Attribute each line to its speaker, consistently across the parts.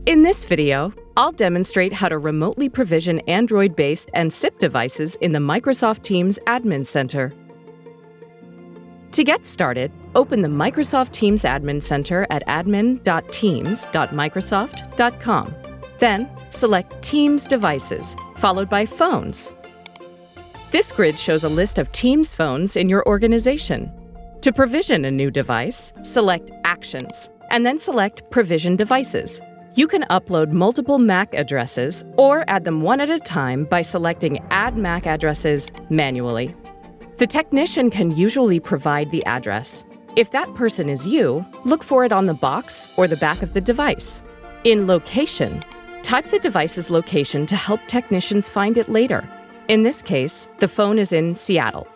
Speaker 1: In this video, I'll demonstrate how to remotely provision Android-based and SIP devices in the Microsoft Teams Admin Center. To get started, open the Microsoft Teams Admin Center at admin.teams.microsoft.com. Then, select Teams Devices, followed by Phones. This grid shows a list of Teams phones in your organization. To provision a new device, select Actions, and then select Provision Devices. You can upload multiple MAC addresses or add them one at a time by selecting Add MAC Addresses manually. The technician can usually provide the address. If that person is you, look for it on the box or the back of the device. In Location, type the device's location to help technicians find it later. In this case, the phone is in Seattle.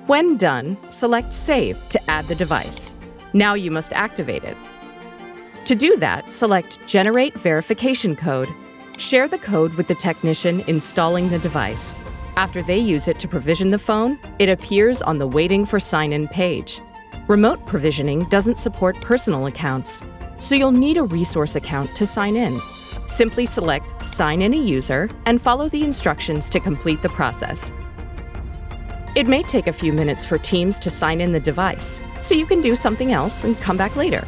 Speaker 1: When done, select Save to add the device. Now you must activate it. To do that, select Generate Verification Code. Share the code with the technician installing the device. After they use it to provision the phone, it appears on the Waiting for Sign-In page. Remote provisioning doesn't support personal accounts, so you'll need a resource account to sign in. Simply select Sign in a User and follow the instructions to complete the process. It may take a few minutes for Teams to sign in the device, so you can do something else and come back later.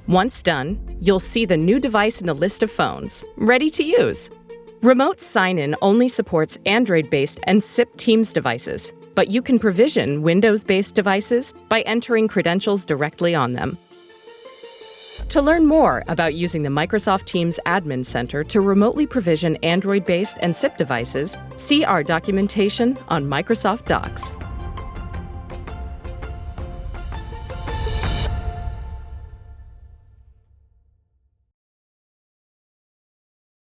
Speaker 1: Once done, you'll see the new device in the list of phones, ready to use. Remote sign-in only supports Android-based and SIP Teams devices, but you can provision Windows-based devices by entering credentials directly on them. To learn more about using the Microsoft Teams Admin Center to remotely provision Android-based and SIP devices, see our documentation on Microsoft Docs.